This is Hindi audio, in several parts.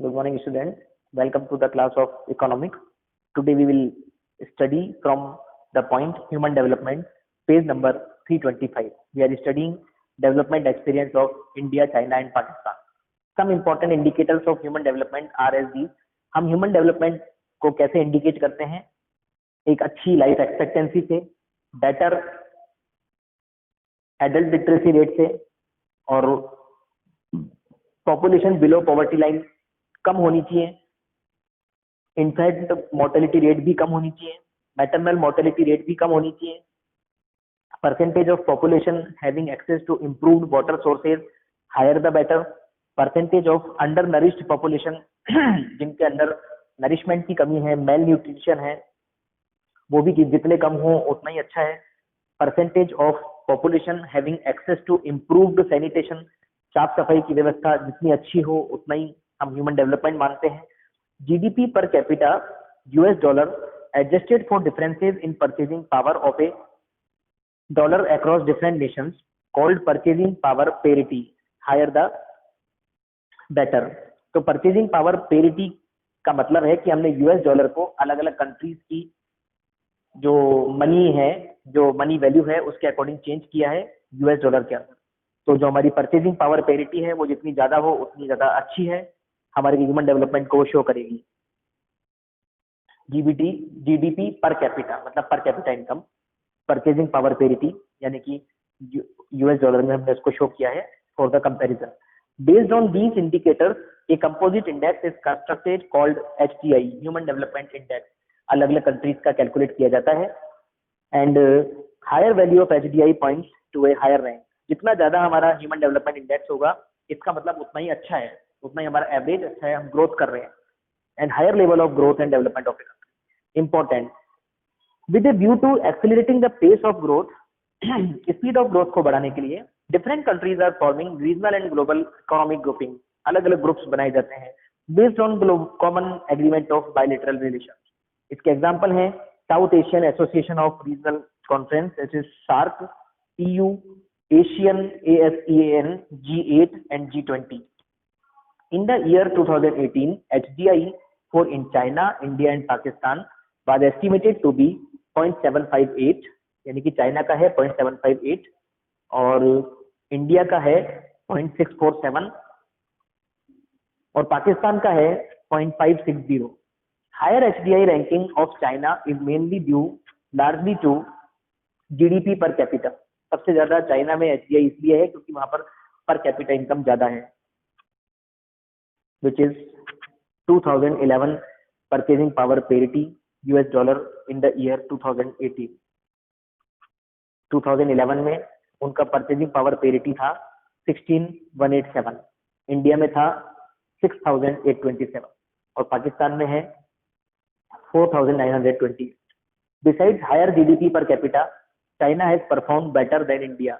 Good morning, students. Welcome to the class of economics. Today we will study from the point human development, page number 325. We are studying development experience of India, China and Pakistan. Some important indicators of human development are as these. हम human development को कैसे indicate करते हैं? एक अच्छी life expectancy से, better adult literacy rate से और population below poverty line कम होनी चाहिए, इनफैक्ट मोर्टेलिटी रेट भी कम होनी चाहिए, मैटरनल मोर्टेलिटी रेट भी कम होनी चाहिए, percentage of population having access to improved water sources higher the better, percentage of undernourished population जिनके अंदर नरिशमेंट की कमी है, मेल न्यूट्रिशन है, वो भी जितने कम हो उतना ही अच्छा है, percentage of population having access to improved sanitation, साफ सफाई की व्यवस्था जितनी अच्छी हो उतना ही हम ह्यूमन डेवलपमेंट मानते हैं। GDP per capita US dollar adjusted for differences in purchasing power of a dollar across different nations called purchasing power parity higher the better. तो परचेजिंग पावर पेरिटी का मतलब है कि हमने यूएस डॉलर को अलग अलग कंट्रीज की जो मनी है, जो मनी वैल्यू है उसके अकॉर्डिंग चेंज किया है यूएस डॉलर के अंदर। तो जो हमारी परचेजिंग पावर पेरिटी है वो जितनी ज्यादा हो उतनी ज्यादा अच्छी है, हमारे ह्यूमन डेवलपमेंट को शो करेगी। जीडीपी पर कैपिटा मतलब per capita income, purchasing power parity यानी कि यूएस डॉलर में हमने इसको शो किया है for the comparison. Based on these indicators a composite index is constructed called HDI, human development index. अलग अलग कंट्रीज का कैलकुलेट किया जाता है and higher value of HDI points to a higher rank. जितना ज्यादा हमारा ह्यूमन डेवलपमेंट इंडेक्स होगा इसका मतलब उतना ही अच्छा है, उतना ही हमारा एवरेज अच्छा है, हम ग्रोथ कर रहे हैं। And higher level of growth and development of important with a view to accelerating the pace of growth, speed of growth को बढ़ाने के लिए different countries are forming regional and global economic grouping. अलग अलग ग्रुप्स बनाए जाते हैं based on common agreement of bilateral relation. इसके एग्जांपल हैं South Asian Association of Regional Conference, it is SAARC, EU, Asian ASEAN, G8 and G20. In the year 2018, HDI for in China, India and Pakistan was estimated to be 0.758, यानी कि चाइना का है 0.758 और इंडिया का है 0.647 और पाकिस्तान का है 0.560। Higher HDI ranking of China is mainly due largely to GDP per capita। सबसे ज्यादा चाइना में एचडीआई इसलिए है क्योंकि वहां पर कैपिटा इनकम ज्यादा है, which is 2011 purchasing power parity US dollar in the year 2018। 2011 में उनका परचेजिंग पावर पेरिटी था 16,187, इंडिया में था 6,827 और पाकिस्तान में है 4,920। Besides higher GDP per capita, China has performed better than India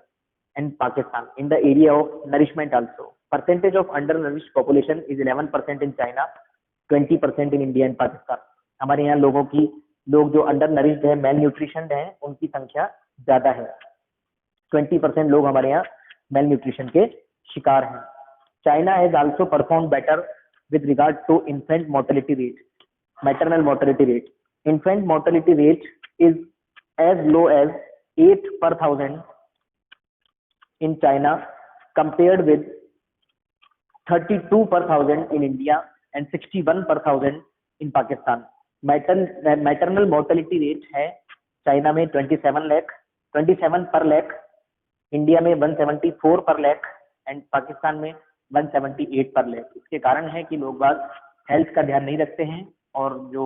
and Pakistan in the area of nourishment also. Percentage of undernourished population is 11% in China, 20% in India and Pakistan. हमारे यहाँ लोग जो अंडर नरिश्ड है, मेल न्यूट्रिशन है, उनकी संख्या ज्यादा है। 20% लोग हमारे यहाँ मेल न्यूट्रिशन के शिकार हैं। China has also performed better with regard to infant mortality rate, maternal mortality rate. Infant mortality rate is as low as 8 per 1000 in China compared with 32 per 1000 in India and 61 per 1000 in Pakistan. Maternal mortality rate है चाइना में 27 per lakh, इंडिया में 174 per lakh एंड पाकिस्तान में 178 पर lakh। इसके कारण है कि लोग बाग हेल्थ का ध्यान नहीं रखते हैं और जो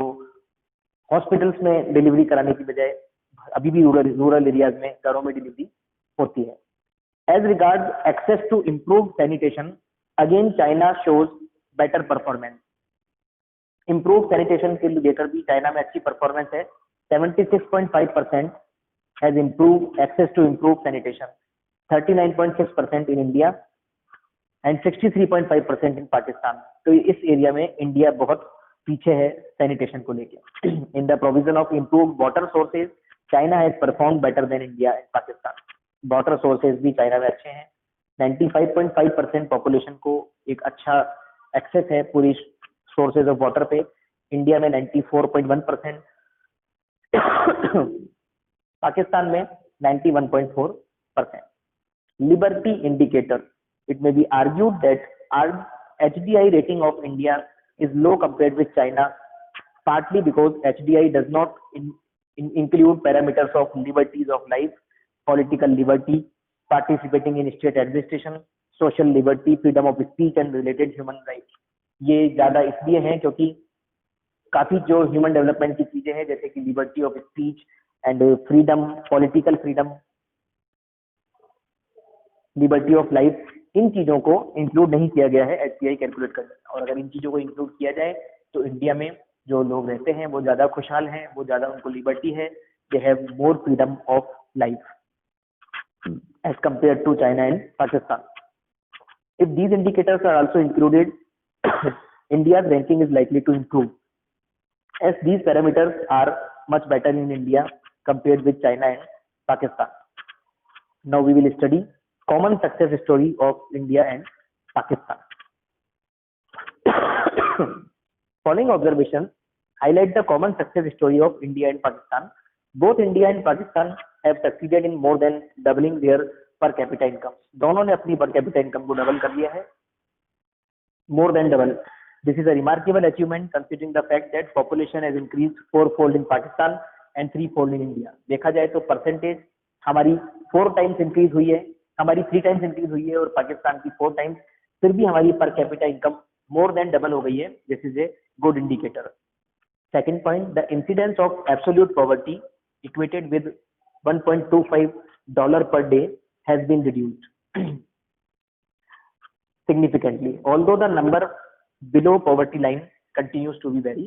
हॉस्पिटल्स में डिलीवरी कराने की बजाय अभी भी रूरल एरियाज में घरों में डिलीवरी होती है। As regard access to improve sanitation, again China shows better performance. Improve sanitation के लिए लेकर भी चाइना में अच्छी परफॉर्मेंस है। 76.5% has improve access to improve sanitation, 39.6% in India and 63.5% in Pakistan. तो इस एरिया में इंडिया बहुत पीछे है सैनिटेशन को लेकर। In the provision of improve water sources, China has perform better than India and Pakistan. Water sources भी चाइना में अच्छे हैं। 95.5% पॉपुलेशन को एक अच्छा एक्सेस है पूरी सोर्सेज ऑफ वाटर पे इंडिया में 94.1%, पाकिस्तान में 91.4%. Liberty indicator. It may be argued that our HDI rating of India is low compared with China, partly because HDI does not include parameters of liberties of life, political liberty, participating in state administration, social liberty, freedom of speech and related human rights. ये ज्यादा इसलिए हैं क्योंकि काफी जो ह्यूमन डेवलपमेंट की चीजें हैं जैसे कि liberty of speech and freedom, political freedom, liberty of life, इन चीजों को इंक्लूड नहीं किया गया है एचडीआई कैलकुलेट करने में. और अगर इन चीजों को इंक्लूड किया जाए तो इंडिया में जो लोग रहते हैं वो ज्यादा खुशहाल हैं, वो ज्यादा उनको लिबर्टी है, they have more freedom of life as compare to China and Pakistan. If these indicators are also included, India's ranking is likely to improve as these parameters are much better in India compared with China and Pakistan. Now we will study common success story of India and Pakistan. Following observations highlight the common success story of India and Pakistan. Both India and Pakistan have succeeded in more than doubling their per capita income. दोनों ने अपनी per capita income को डबल कर लिया है, more than double. This is a remarkable achievement considering the fact that population has increased fourfold in Pakistan and threefold in India. देखा जाए तो परसेंटेज हमारी 4 times इंक्रीज हुई है, हमारी 3 times इंक्रीज हुई है और पाकिस्तान की 4 times, फिर भी हमारी per capita income more than double हो गई है. This is a good indicator. Second point, the incidence of absolute poverty equated with $1.25 per day has been reduced significantly, although the number below poverty line continues to be very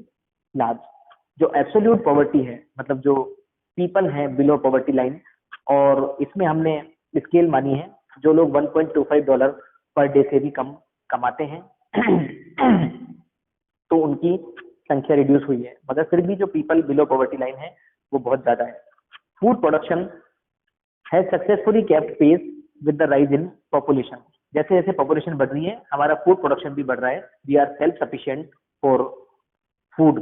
large. जो एब्सोल्यूट पॉवर्टी है, मतलब जो पीपल हैं बिलो पॉवर्टी लाइन, और इसमें हमने स्केल मानी है जो लोग $1.25 पर डे से भी कम कमाते हैं तो उनकी संख्या रिड्यूस हुई है, मगर फिर भी जो पीपल बिलो पॉवर्टी लाइन है वो बहुत ज्यादा है. Food production has successfully kept pace with the rise in population. जैसे जैसे पॉपुलेशन बढ़ रही है हमारा फूड प्रोडक्शन भी बढ़ रहा है. We are self sufficient for food.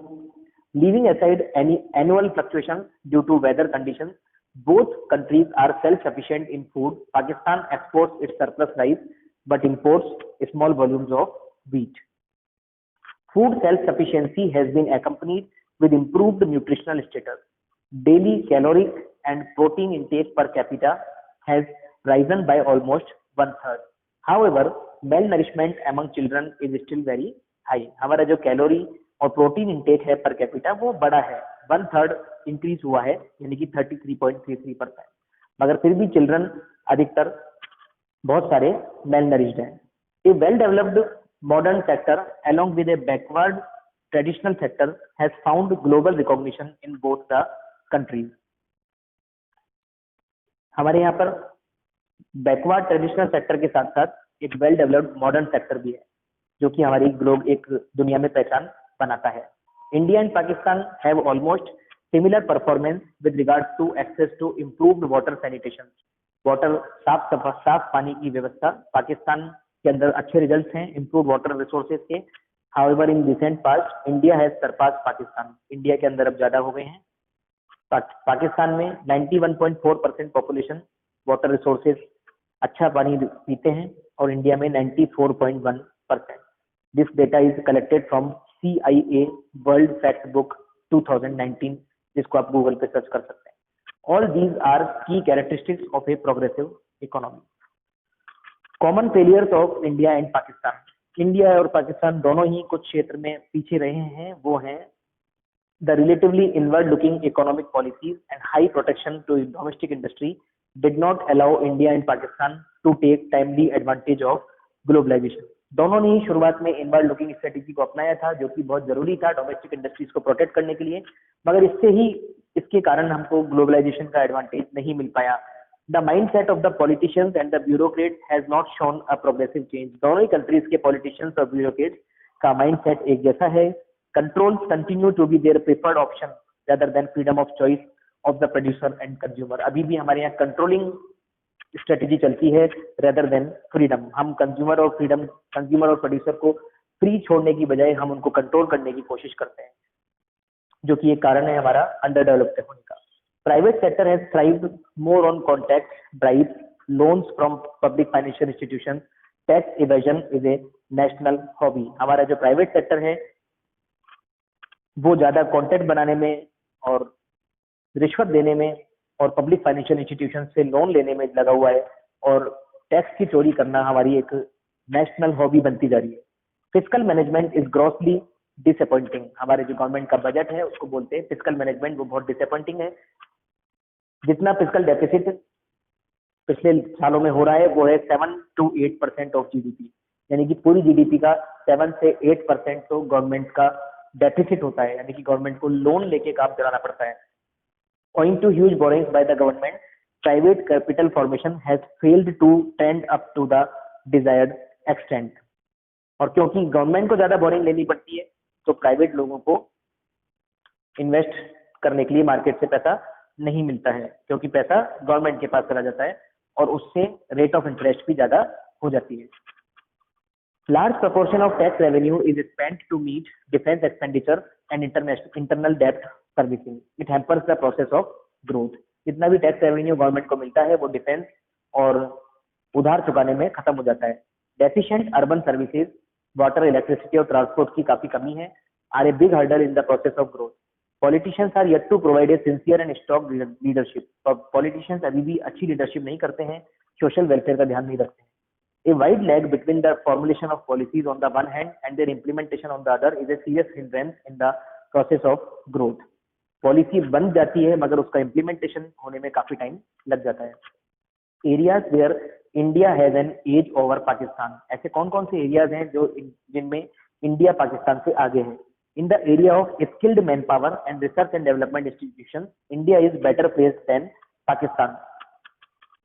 Leaving aside any annual fluctuation due to weather conditions, both countries are self-sufficient in food. Pakistan exports its surplus rice but imports small volumes of wheat. Food self-sufficiency has been accompanied with improved nutritional status. Daily caloric and protein intake per capita has risen by almost 1/3. However, malnourishment among children is still very high. हमारा जो कैलोरी और प्रोटीन इंटेक है पर कैपिटा वो बड़ा है, 1/3 इंक्रीज हुआ है, यानी कि 33.33%, मगर फिर भी चिल्ड्रन अधिकतर बहुत सारे मेल नरिश्ड हैं. A well developed modern sector along with a backward traditional sector has found global recognition in both the countries. हमारे यहाँ पर बैकवर्ड ट्रेडिशनल सेक्टर के साथ साथ एक वेल डेवलप्ड मॉडर्न सेक्टर भी है जो कि हमारी ग्लोब एक दुनिया में पहचान बनाता है. India and Pakistan have almost similar performance with regards to access to improved water sanitation. Water साफ पानी की व्यवस्था पाकिस्तान के अंदर अच्छे रिजल्ट्स हैं इम्प्रूव्ड वाटर रिसोर्सेज के. However in recent past India has surpass Pakistan. India के अंदर अब ज्यादा हो गए हैं. पाकिस्तान में 91.4% पॉपुलेशन वाटर रिसोर्सेज अच्छा पानी पीते हैं और इंडिया में 94.1%. This data is collected from CIA world fact book 2019, जिसको आप गूगल पे सर्च कर सकते हैं. ऑल दीज आर की characteristics of a progressive economy. Common failures of India and Pakistan. India और पाकिस्तान दोनों ही कुछ क्षेत्र में पीछे रहे हैं. वो हैं the relatively inward looking economic policies and high protection to domestic industry did not allow India and Pakistan to take timely advantage of globalization. दोनों ने ही शुरुआत में इनवर्ड लुकिंग स्ट्रेटेजी को अपनाया था जो कि बहुत जरूरी था डोमेस्टिक इंडस्ट्रीज को प्रोटेक्ट करने के लिए, मगर इसके कारण हमको ग्लोबलाइजेशन का एडवांटेज नहीं मिल पाया. The mindset of the politicians and the bureaucrats has not shown a progressive change. दोनों ही कंट्रीज के पॉलिटिशियंस और ब्यूरोक्रेट्स का माइंडसेट एक जैसा है. Controls continue to be their preferred option rather than freedom of choice of the producer and consumer. अभी भी हमारे यहाँ कंट्रोलिंग स्ट्रेटेजी चलती है rather than freedom. हम कंज्यूमर और प्रोड्यूसर को फ्री छोड़ने की बजाय हम उनको कंट्रोल करने की कोशिश करते हैं, जो कि एक कारण है हमारा अंडर डेवलप्ड होने का। Private sector has thrived more on contact, bribe, loans from public financial institution. Tax evasion is a national hobby. हमारा जो प्राइवेट सेक्टर है वो ज्यादा कॉन्टैक्ट बनाने में और रिश्वत देने में और पब्लिक फाइनेंशियल इंस्टीट्यूशन से लोन लेने में लगा हुआ है, और टैक्स की चोरी करना हमारी एक नेशनल हॉबी बनती जा रही है। Fiscal management is grossly disappointing. हमारे जो गवर्नमेंट का बजट है उसको बोलते हैं फिस्कल मैनेजमेंट, वो बहुत डिसअपॉइंटिंग है। जितना फिस्कल डेफिसिट पिछले सालों में हो रहा है वो है 7 to 8% ऑफ जीडीपी, यानी कि पूरी जीडीपी का 7 से 8% तो गवर्नमेंट का डेफिसिट होता है, यानी कि गवर्नमेंट को लोन लेके काम चलाना पड़ता है। Owing to huge borrowings by the government, private capital formation has failed to trend up to the desired extent. और क्योंकि गवर्नमेंट को ज्यादा बोरिंग लेनी पड़ती है तो प्राइवेट लोगों को इन्वेस्ट करने के लिए मार्केट से पैसा नहीं मिलता है, क्योंकि पैसा गवर्नमेंट के पास चला जाता है और उससे रेट ऑफ इंटरेस्ट भी ज्यादा हो जाती है। Large proportion of tax revenue is spent to meet defense expenditure and internal debt servicing. It hampers the process of growth. जितना भी टैक्स रेवेन्यू गवर्नमेंट को मिलता है वो डिफेंस और उधार चुकाने में खत्म हो जाता है। Deficient urban services, water, electricity और ट्रांसपोर्ट की काफी कमी है, are a big hurdle in the process of growth. Politicians are yet to provide a sincere and strong leadership. Politicians अभी भी अच्छी लीडरशिप नहीं करते हैं, सोशल वेलफेयर का ध्यान नहीं रखते हैं। A wide lag between the formulation of policies on the one hand and their implementation on the other is a serious hindrance in the process of growth. Policy बन जाती है मगर उसका इम्प्लीमेंटेशन होने में काफी टाइम लग जाता है। Areas where India has an edge over Pakistan. ऐसे कौन कौन से एरियाज हैं जो जिनमें इंडिया पाकिस्तान से आगे है? In the area of skilled manpower and research and development institution, India is better placed than Pakistan.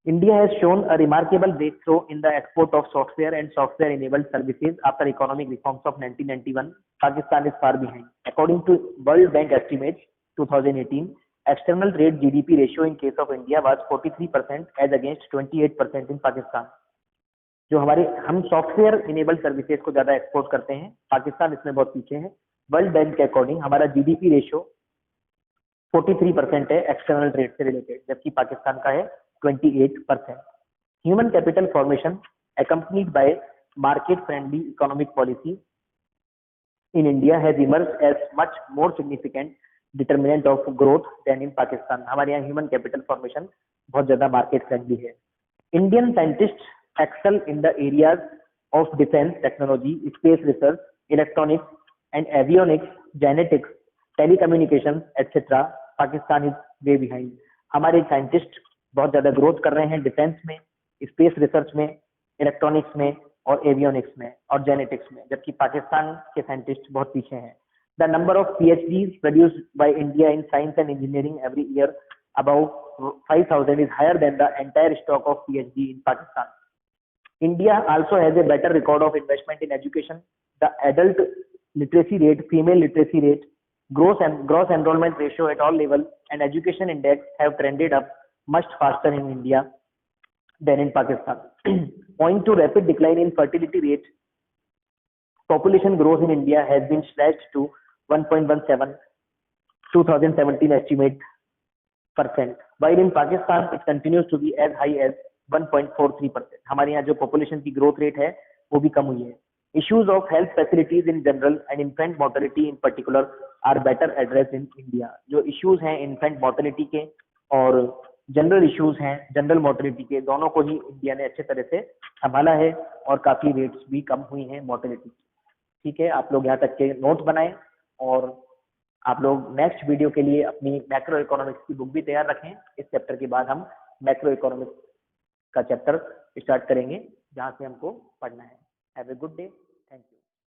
India has shown a remarkable breakthrough in the export of software and software-enabled services after economic reforms of 1991. Pakistan is far behind. According to World Bank estimates 2018, external trade GDP ratio in case of India was 43% as against 28% in Pakistan. जो हमारे हम सॉफ्टवेयर इनेबल्ड सर्विसेज को ज्यादा एक्सपोर्ट करते हैं, पाकिस्तान इसमें बहुत पीछे है। वर्ल्ड बैंक के अकॉर्डिंग हमारा जीडीपी रेशियो 43% है एक्सटर्नल ट्रेड से रिलेटेड, जबकि पाकिस्तान का है 28%. Human capital formation accompanied by market-friendly economic policy in India has emerged as much more significant determinant of growth than in Pakistan. हमारे यहाँ human capital formation बहुत ज़्यादा market friendly है. Indian scientists excel in the areas of defense technology, space research, electronics and avionics, genetics, telecommunications, etc. Pakistan is way behind. हमारे साइंटिस्ट बहुत ज्यादा ग्रोथ कर रहे हैं डिफेंस में, स्पेस रिसर्च में, इलेक्ट्रॉनिक्स में और एवियोनिक्स में और जेनेटिक्स में, जबकि पाकिस्तान के साइंटिस्ट बहुत पीछे हैं। The number of PhDs produced by India in science and engineering every year about 5000 is higher than the entire stock of PhD in Pakistan. India also has a better record of investment in education. The adult literacy rate, female literacy rate, gross enrollment ratio at all levels and education index have trended up much faster in India than in Pakistan. Owing to rapid decline in fertility rate, population growth in India has been slashed to 1.17 2017 estimate %, while in Pakistan it continues to be as high as 1.43%. हमारे यहाँ जो population की growth rate है वो भी कम हुई है। Issues of health facilities in general and infant mortality in particular are better addressed in India. जो issues हैं infant mortality के और जनरल इश्यूज हैं जनरल मोर्टेलिटी के, दोनों को ही इंडिया ने अच्छे तरह से संभाला है और काफी रेट्स भी कम हुई हैं मोर्टेलिटी। ठीक है, आप लोग यहाँ तक के नोट बनाएं और आप लोग नेक्स्ट वीडियो के लिए अपनी मैक्रो इकोनॉमिक्स की बुक भी तैयार रखें। इस चैप्टर के बाद हम मैक्रो इकोनॉमिक्स का चैप्टर स्टार्ट करेंगे जहाँ से हमको पढ़ना है। Have a good day.